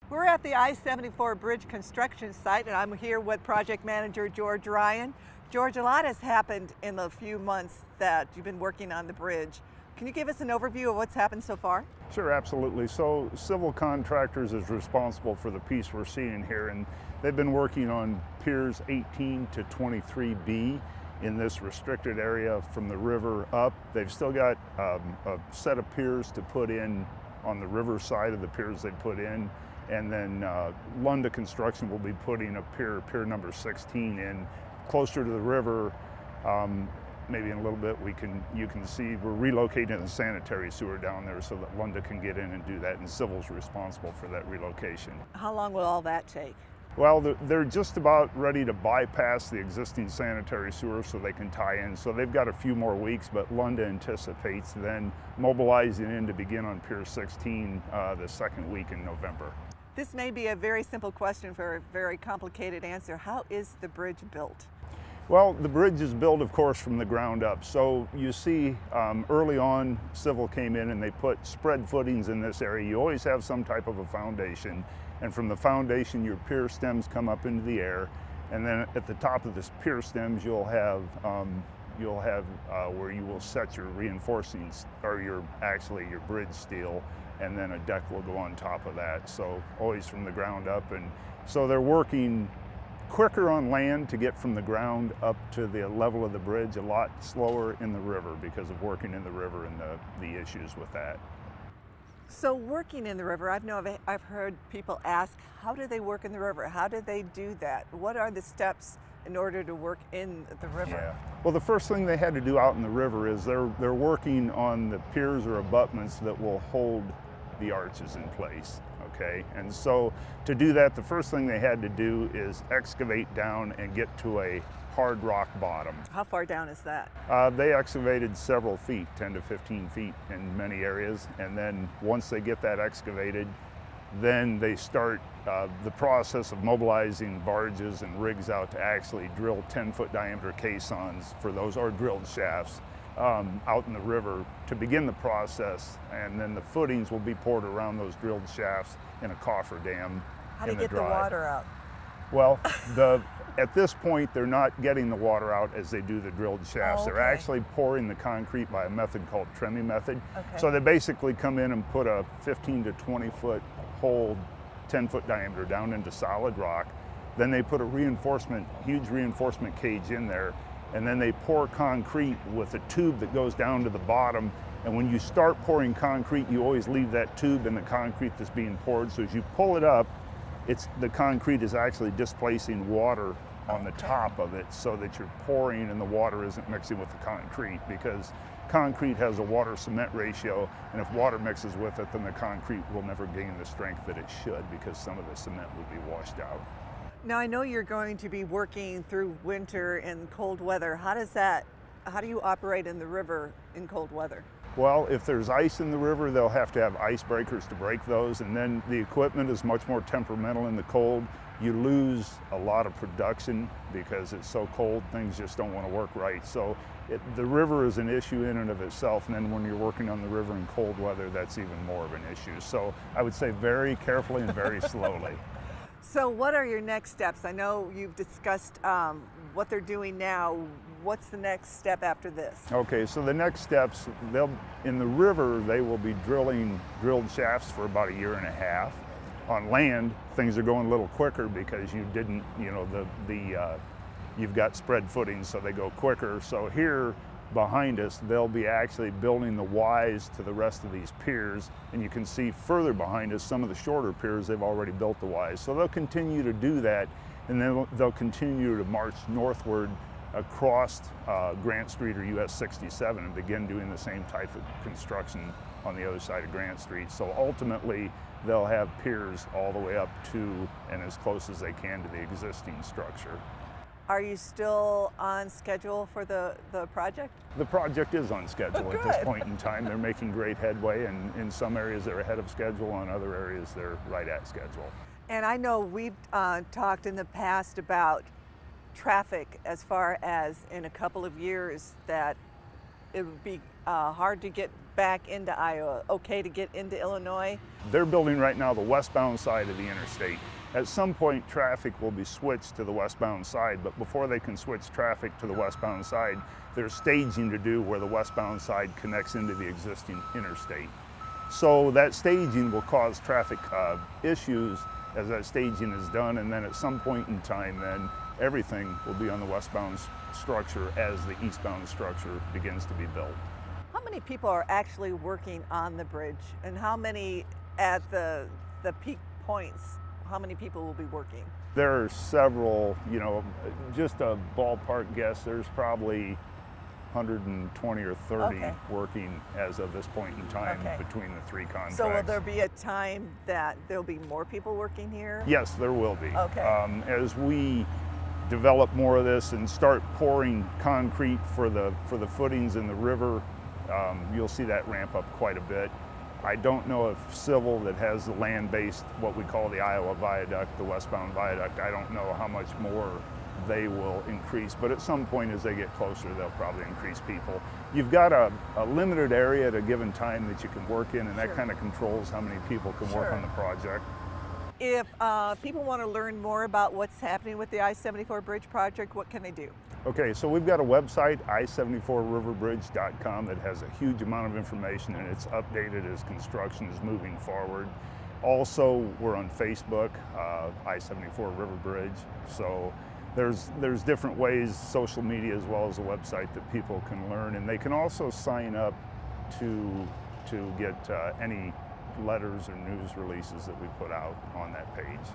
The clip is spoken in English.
We're at the I-74 bridge construction site, and I'm here with project manager George Ryan. George, a lot has happened in the few months that you've been working on the bridge. Can you give us an overview of what's happened so far? Sure, absolutely. So Civil Contractors is responsible for the piece we're seeing here, and they've been working on piers 18 to 23B in this restricted area from the river up. They've still got a set of piers to put in on the river side of the piers they put in, and then Lunda Construction will be putting a pier number 16 in closer to the river. Maybe in a little bit you can see we're relocating the sanitary sewer down there so that Lunda can get in and do that, and Civil's responsible for that relocation. How long will all that take? Well, they're just about ready to bypass the existing sanitary sewer so they can tie in. So they've got a few more weeks, but Lunda anticipates then mobilizing in to begin on Pier 16 the second week in November. This may be a very simple question for a very complicated answer. How is the bridge built? Well, the bridge is built, of course, from the ground up. So you see early on, Civil came in and they put spread footings in this area. You always have some type of a foundation. And from the foundation, your pier stems come up into the air. And then at the top of this pier stems, you'll have where you will set your reinforcing, or your bridge steel, and then a deck will go on top of that. So always from the ground up. And so they're working quicker on land to get from the ground up to the level of the bridge, a lot slower in the river because of working in the river and the issues with that. So working in the river, I've heard people ask, how do they work in the river? How do they do that? What are the steps in order to work in the river? Yeah. Well, the first thing they had to do out in the river is they're working on the piers or abutments that will hold the arches in place. Okay, and so to do that, the first thing they had to do is excavate down and get to a hard rock bottom. How far down is that? They excavated several feet, 10 to 15 feet in many areas, and then once they get that excavated, then they start the process of mobilizing barges and rigs out to actually drill 10-foot diameter caissons for those, or drilled shafts, out in the river to begin the process, and then the footings will be poured around those drilled shafts in a cofferdam. How do you get the water out? Well, at this point, they're not getting the water out as they do the drilled shafts. Oh, okay. They're actually pouring the concrete by a method called trimming method. Okay. So they basically come in and put a 15 to 20 foot hole, 10-foot diameter down into solid rock. Then they put a huge reinforcement cage in there, and then they pour concrete with a tube that goes down to the bottom. And when you start pouring concrete, you always leave that tube in the concrete that's being poured. So as you pull it up, the concrete is actually displacing water on the top of it, so that you're pouring and the water isn't mixing with the concrete, because concrete has a water cement ratio, and if water mixes with it, then the concrete will never gain the strength that it should, because some of the cement would be washed out. Now I know you're going to be working through winter and cold weather. How do you operate in the river in cold weather? Well, if there's ice in the river, they'll have to have ice breakers to break those, and then the equipment is much more temperamental in the cold. You lose a lot of production because it's so cold, things just don't want to work right. So the river is an issue in and of itself, and then when you're working on the river in cold weather, that's even more of an issue. So I would say very carefully and very slowly. So what are your next steps? I know you've discussed what they're doing now. What's the next step after this? Okay, so the next steps, in the river, they will be drilled shafts for about a year and a half. On land, things are going a little quicker because you've got spread footings, so they go quicker. So here behind us, they'll be actually building the Ys to the rest of these piers, and you can see further behind us some of the shorter piers, they've already built the Ys. So they'll continue to do that, and then they'll continue to march northward across Grant Street or US 67 and begin doing the same type of construction on the other side of Grant Street. So ultimately, they'll have piers all the way up to and as close as they can to the existing structure. Are you still on schedule for the project? The project is on schedule at this Good. point in time. They're making great headway, and in some areas they're ahead of schedule, on other areas they're right at schedule. And I know we've talked in the past about traffic, as far as in a couple of years that it would be hard to get back into Iowa, okay to get into Illinois? They're building right now the westbound side of the interstate. At some point, traffic will be switched to the westbound side, but before they can switch traffic to the westbound side, there's staging to do where the westbound side connects into the existing interstate. So that staging will cause traffic issues as that staging is done, and then at some point in time, then everything will be on the westbound structure as the eastbound structure begins to be built. How many people are actually working on the bridge, and how many at the peak points? How many people will be working? There are several, just a ballpark guess, there's probably 120 or 30 working as of this point in time between the three contracts. So will there be a time that there'll be more people working here? Yes, there will be. Okay. As we develop more of this and start pouring concrete for the footings in the river, you'll see that ramp up quite a bit. I don't know if Civil, that has the land-based, what we call the Iowa Viaduct, the westbound viaduct, I don't know how much more they will increase, but at some point as they get closer, they'll probably increase people. You've got a limited area at a given time that you can work in, and that kind of controls how many people can work on the project. If people want to learn more about what's happening with the I-74 Bridge project, what can they do? Okay, so we've got a website, i74riverbridge.com, that has a huge amount of information, and it's updated as construction is moving forward. Also, we're on Facebook, I-74 River Bridge. So there's different ways, social media as well as a website, that people can learn, and they can also sign up to get any letters or news releases that we put out on that page.